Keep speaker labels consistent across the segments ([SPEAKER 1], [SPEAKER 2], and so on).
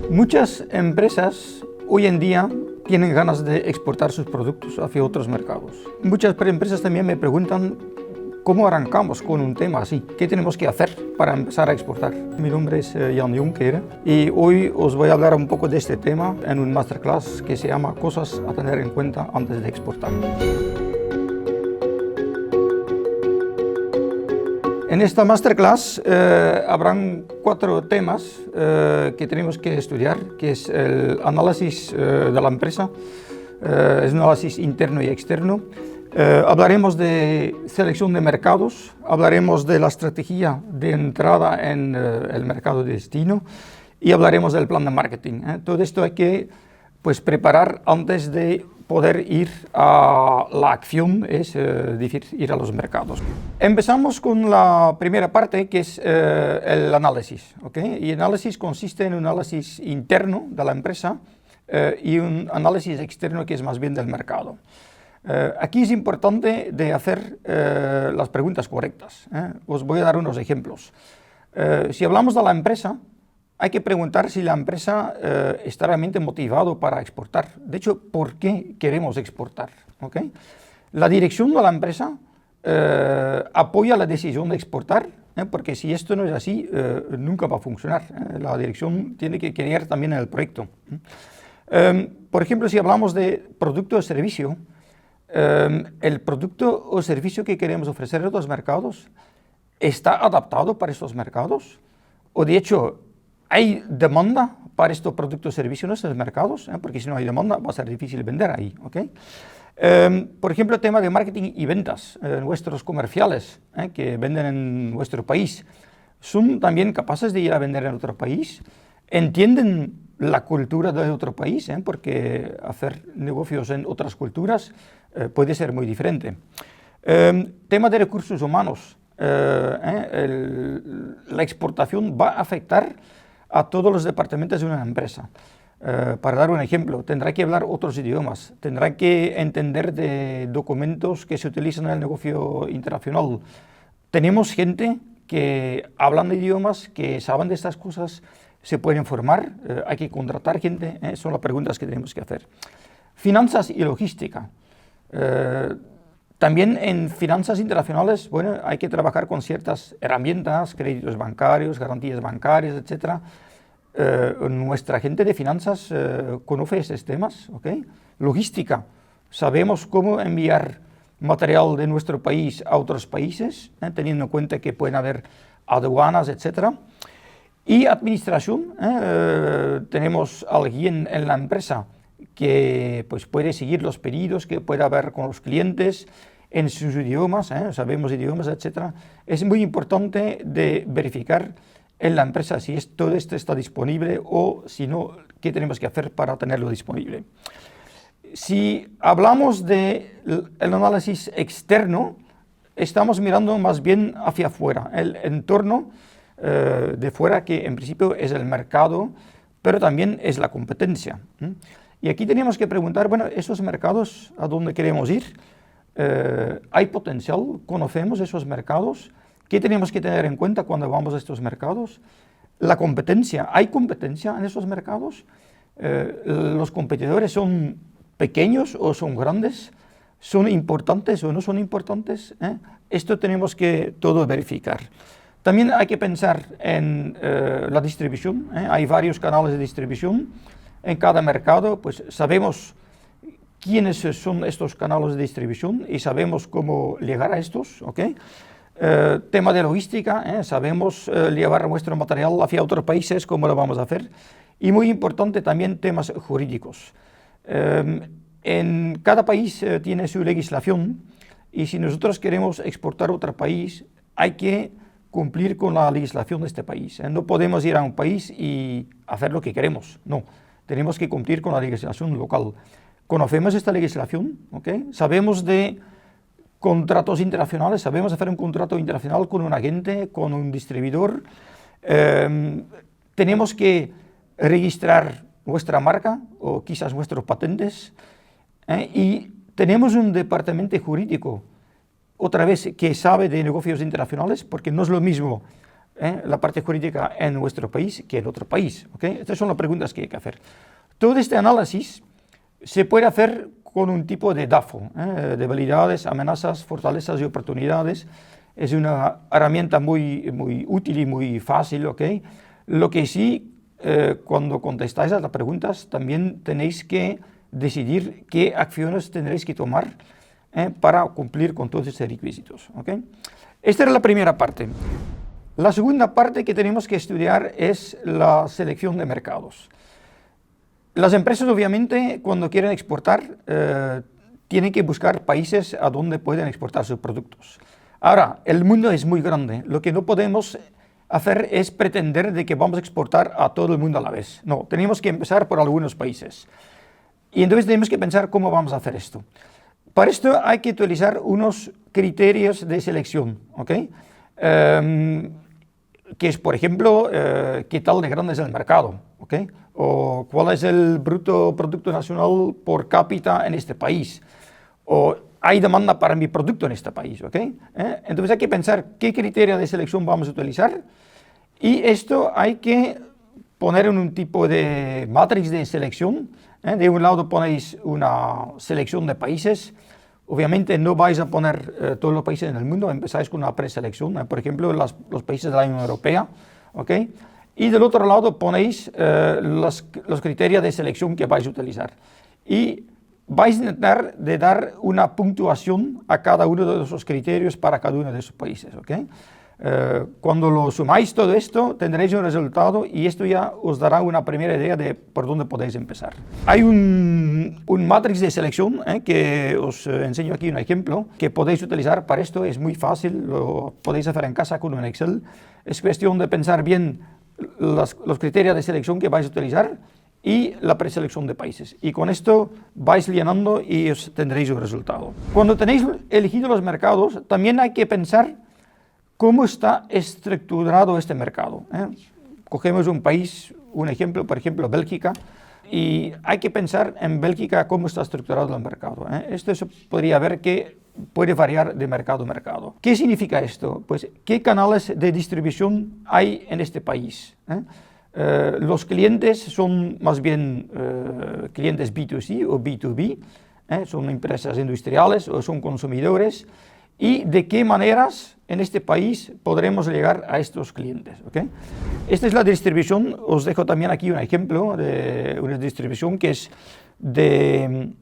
[SPEAKER 1] Muchas empresas hoy en día tienen ganas de exportar sus productos hacia otros mercados. Muchas empresas también me preguntan cómo arrancamos con un tema así, qué tenemos que hacer para empezar a exportar. Mi nombre es Jan Jonker y hoy os voy a hablar un poco de este tema en un masterclass que se llama Cosas a tener en cuenta antes de exportar. En esta masterclass habrán 4 temas que tenemos que estudiar, que es el análisis de la empresa, es un análisis interno y externo. Hablaremos de selección de mercados, hablaremos de la estrategia de entrada en el mercado de destino y hablaremos del plan de marketing. Todo esto hay que preparar antes de poder ir a la acción, es decir, ir a los mercados. Empezamos con la primera parte, que es el análisis. ¿Okay? Y el análisis consiste en un análisis interno de la empresa y un análisis externo que es más bien del mercado. Aquí es importante de hacer las preguntas correctas. Os voy a dar unos ejemplos. Si hablamos de la empresa, hay que preguntar si la empresa está realmente motivada para exportar. De hecho, ¿por qué queremos exportar? ¿Okay? La dirección de la empresa apoya la decisión de exportar, porque si esto no es así, nunca va a funcionar. La dirección tiene que creer también en el proyecto. Por ejemplo, si hablamos de producto o servicio, el producto o servicio que queremos ofrecer a otros mercados está adaptado para estos mercados, o de hecho, ¿hay demanda para estos productos o servicios en estos mercados? Porque si no hay demanda va a ser difícil vender ahí. ¿Okay? Por ejemplo, el tema de marketing y ventas. Nuestros comerciales que venden en nuestro país, ¿son también capaces de ir a vender en otro país? ¿Entienden la cultura de otro país? Porque hacer negocios en otras culturas puede ser muy diferente. Tema de recursos humanos. La exportación va a afectar a todos los departamentos de una empresa. Para dar un ejemplo, tendrá que hablar otros idiomas, tendrá que entender de documentos que se utilizan en el negocio internacional. Tenemos gente que hablan de idiomas, que saben de estas cosas, se pueden formar, hay que contratar gente, son las preguntas que tenemos que hacer. Finanzas y logística. También en finanzas internacionales, bueno, hay que trabajar con ciertas herramientas, créditos bancarios, garantías bancarias, etc. Nuestra gente de finanzas conoce estos temas, ¿okay? Logística, sabemos cómo enviar material de nuestro país a otros países, teniendo en cuenta que pueden haber aduanas, etc. Y administración, tenemos a alguien en la empresa que puede seguir los pedidos que puede haber con los clientes en sus idiomas, sabemos idiomas, etc. Es muy importante de verificar en la empresa si todo esto está disponible o si no, qué tenemos que hacer para tenerlo disponible. Si hablamos del análisis externo, estamos mirando más bien hacia afuera, el entorno de fuera, que en principio es el mercado, pero también es la competencia. Y aquí tenemos que preguntar, bueno, esos mercados a dónde queremos ir, ¿hay potencial? ¿Conocemos esos mercados? ¿Qué tenemos que tener en cuenta cuando vamos a estos mercados? La competencia, ¿hay competencia en esos mercados? ¿Los competidores son pequeños o son grandes? ¿Son importantes o no son importantes? Esto tenemos que todo verificar. También hay que pensar en la distribución, hay varios canales de distribución. En cada mercado, sabemos quiénes son estos canales de distribución y sabemos cómo llegar a estos. ¿Okay? Tema de logística, sabemos llevar nuestro material hacia otros países, cómo lo vamos a hacer. Y muy importante también temas jurídicos. En cada país tiene su legislación y si nosotros queremos exportar a otro país, hay que cumplir con la legislación de este país. No podemos ir a un país y hacer lo que queremos, no. Tenemos que cumplir con la legislación local. ¿Conocemos esta legislación? ¿Okay? ¿Sabemos de contratos internacionales? ¿Sabemos hacer un contrato internacional con un agente, con un distribuidor? ¿Tenemos que registrar nuestra marca o quizás nuestros patentes? Y tenemos un departamento jurídico, otra vez, que sabe de negocios internacionales, porque no es lo mismo la parte jurídica en nuestro país que en otro país. ¿Okay? Estas son las preguntas que hay que hacer. Todo este análisis se puede hacer con un tipo de DAFO, debilidades, amenazas, fortalezas y oportunidades. Es una herramienta muy útil y muy fácil. ¿Okay? Lo que sí, cuando contestáis a las preguntas, también tenéis que decidir qué acciones tendréis que tomar para cumplir con todos estos requisitos. ¿Okay? Esta era la primera parte. La segunda parte que tenemos que estudiar es la selección de mercados. Las empresas, obviamente, cuando quieren exportar, tienen que buscar países a donde pueden exportar sus productos. Ahora, el mundo es muy grande. Lo que no podemos hacer es pretender de que vamos a exportar a todo el mundo a la vez. No, tenemos que empezar por algunos países. Y entonces tenemos que pensar cómo vamos a hacer esto. Para esto hay que utilizar unos criterios de selección, ¿ok? Que es, por ejemplo, qué tal de grande es el mercado, ¿ok? O cuál es el bruto producto nacional por cápita en este país. O hay demanda para mi producto en este país, ¿ok? Entonces hay que pensar qué criterio de selección vamos a utilizar y esto hay que poner en un tipo de matriz de selección. De un lado ponéis una selección de países. Obviamente no vais a poner todos los países en el mundo, empezáis con una preselección, por ejemplo los países de la Unión Europea, ¿ok? Y del otro lado ponéis los criterios de selección que vais a utilizar. Y vais a intentar de dar una puntuación a cada uno de esos criterios para cada uno de esos países, ¿ok? Cuando lo sumáis todo esto, tendréis un resultado y esto ya os dará una primera idea de por dónde podéis empezar. Hay un matrix de selección que os enseño aquí un ejemplo que podéis utilizar para esto. Es muy fácil, lo podéis hacer en casa con un Excel. Es cuestión de pensar bien los criterios de selección que vais a utilizar y la preselección de países. Y con esto vais llenando y os tendréis un resultado. Cuando tenéis elegido los mercados, también hay que pensar cómo está estructurado este mercado. Cogemos un país, un ejemplo, por ejemplo, Bélgica, y hay que pensar en Bélgica cómo está estructurado el mercado. Esto se podría ver que puede variar de mercado a mercado. ¿Qué significa esto? Pues, ¿qué canales de distribución hay en este país? Los clientes son más bien clientes B2C o B2B, son empresas industriales o son consumidores, y de qué maneras en este país podremos llegar a estos clientes. ¿Okay? Esta es la distribución. Os dejo también aquí un ejemplo de una distribución que es del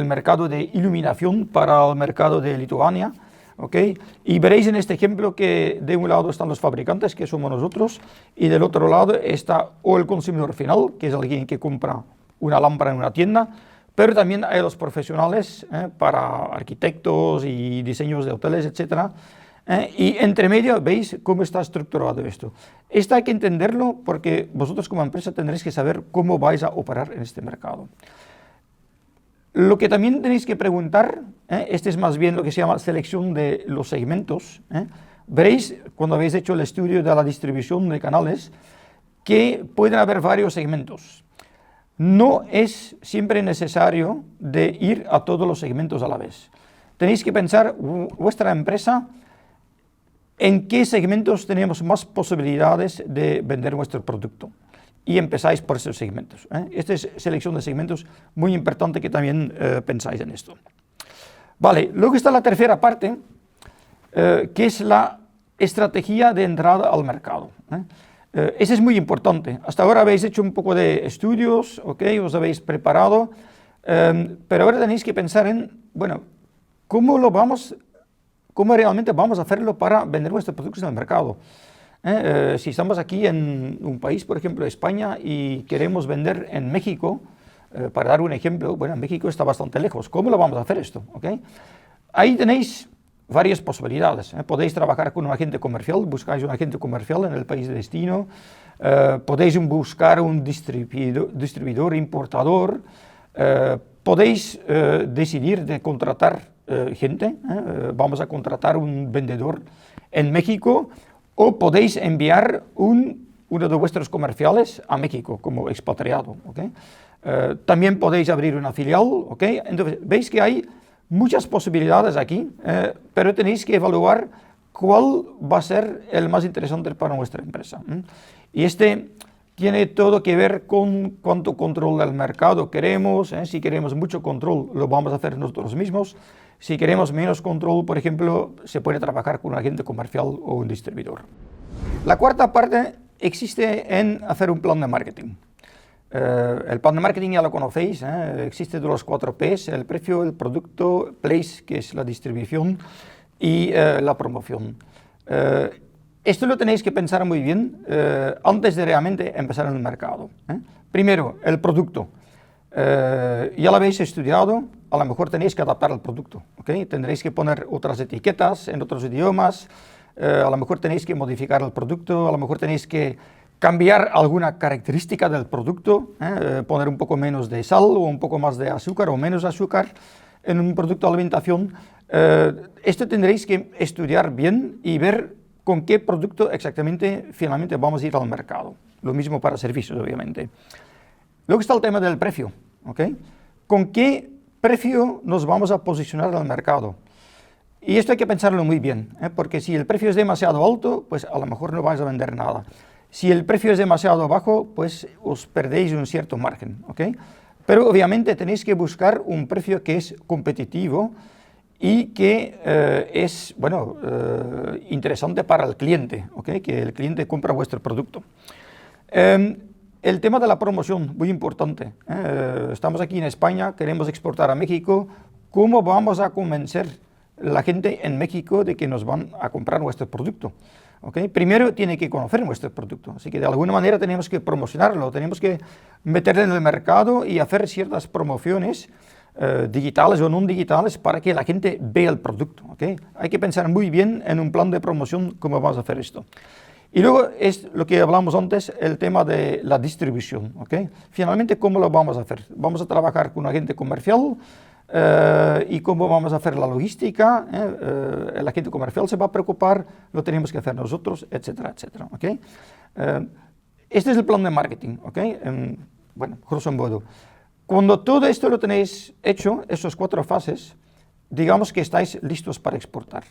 [SPEAKER 1] mercado de iluminación para el mercado de Lituania. ¿Okay? Y veréis en este ejemplo que de un lado están los fabricantes, que somos nosotros, y del otro lado está o el consumidor final, que es alguien que compra una lámpara en una tienda, pero también hay los profesionales para arquitectos y diseños de hoteles, etc. Y entre medio veis cómo está estructurado esto. Esto hay que entenderlo porque vosotros como empresa tendréis que saber cómo vais a operar en este mercado. Lo que también tenéis que preguntar, este es más bien lo que se llama selección de los segmentos. Veréis cuando habéis hecho el estudio de la distribución de canales que pueden haber varios segmentos. No es siempre necesario de ir a todos los segmentos a la vez. Tenéis que pensar vuestra empresa en qué segmentos tenemos más posibilidades de vender vuestro producto y empezáis por esos segmentos. Esta es selección de segmentos muy importante que también pensáis en esto. Vale, luego está la tercera parte, que es la estrategia de entrada al mercado. Ese es muy importante. Hasta ahora habéis hecho un poco de estudios, ¿okay? Os habéis preparado, pero ahora tenéis que pensar en, bueno, ¿cómo realmente vamos a hacerlo para vender nuestros productos en el mercado? Si estamos aquí en un país, por ejemplo, España, y queremos vender en México, para dar un ejemplo, bueno, México está bastante lejos. ¿Cómo lo vamos a hacer esto? ¿Okay? Ahí tenéis varias posibilidades. Podéis trabajar con un agente comercial, buscáis un agente comercial en el país de destino, podéis buscar un distribuidor, importador, podéis decidir de contratar gente, vamos a contratar un vendedor en México, o podéis enviar uno de vuestros comerciales a México como expatriado. ¿Okay? También podéis abrir una filial. ¿Okay? Entonces, veis que hay muchas posibilidades aquí, pero tenéis que evaluar cuál va a ser el más interesante para nuestra empresa. Y este tiene todo que ver con cuánto control del mercado queremos. Si queremos mucho control, lo vamos a hacer nosotros mismos. Si queremos menos control, por ejemplo, se puede trabajar con un agente comercial o un distribuidor. La cuarta parte existe en hacer un plan de marketing. El plan de marketing ya lo conocéis, existe de los 4 P's: el precio, el producto, place, que es la distribución, y la promoción. Esto lo tenéis que pensar muy bien antes de realmente empezar en el mercado. Primero, el producto. Ya lo habéis estudiado, a lo mejor tenéis que adaptar el producto, ¿okay? Tendréis que poner otras etiquetas en otros idiomas, a lo mejor tenéis que modificar el producto, a lo mejor tenéis que cambiar alguna característica del producto, poner un poco menos de sal o un poco más de azúcar o menos azúcar en un producto de alimentación. Esto tendréis que estudiar bien y ver con qué producto exactamente finalmente vamos a ir al mercado. Lo mismo para servicios, obviamente. Luego está el tema del precio, ¿okay? ¿Con qué precio nos vamos a posicionar en el mercado? Y esto hay que pensarlo muy bien, porque si el precio es demasiado alto, pues a lo mejor no vais a vender nada. Si el precio es demasiado bajo, pues os perdéis un cierto margen, ¿okay? Pero obviamente tenéis que buscar un precio que es competitivo y que es, bueno, interesante para el cliente, ¿okay? Que el cliente compra vuestro producto. El tema de la promoción, muy importante. Estamos aquí en España, queremos exportar a México. ¿Cómo vamos a convencer a la gente en México de que nos van a comprar nuestro producto? ¿Okay? Primero tiene que conocer nuestro producto, así que de alguna manera tenemos que promocionarlo, tenemos que meterlo en el mercado y hacer ciertas promociones digitales o no digitales para que la gente vea el producto. ¿Okay? Hay que pensar muy bien en un plan de promoción cómo vamos a hacer esto. Y luego es lo que hablamos antes, el tema de la distribución. ¿Okay? Finalmente, ¿cómo lo vamos a hacer? Vamos a trabajar con un agente comercial y cómo vamos a hacer la logística. El agente comercial se va a preocupar, lo tenemos que hacer nosotros, etcétera, etcétera. ¿Okay? Este es el plan de marketing. ¿Okay? Bueno, grosso modo. Cuando todo esto lo tenéis hecho, esas 4 fases, digamos que estáis listos para exportar.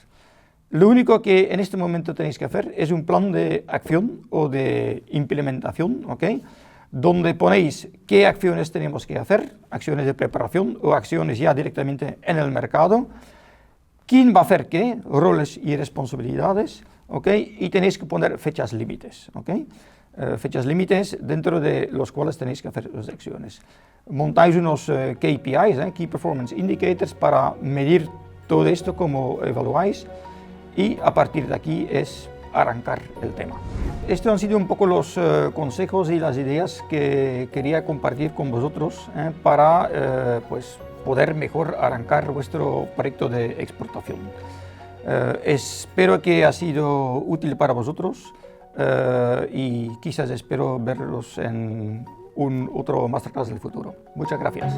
[SPEAKER 1] Lo único que en este momento tenéis que hacer es un plan de acción o de implementación, ¿okay? Donde ponéis qué acciones tenemos que hacer, acciones de preparación o acciones ya directamente en el mercado, quién va a hacer qué, roles y responsabilidades, ¿okay? Y tenéis que poner fechas límites, ¿okay? Fechas límites dentro de los cuales tenéis que hacer las acciones. Montáis unos KPIs, Key Performance Indicators, para medir todo esto, como evaluáis, y a partir de aquí es arrancar el tema. Estos han sido un poco los consejos y las ideas que quería compartir con vosotros para pues poder mejor arrancar vuestro proyecto de exportación. Espero que ha sido útil para vosotros y quizás espero verlos en un otro masterclass del futuro. Muchas gracias.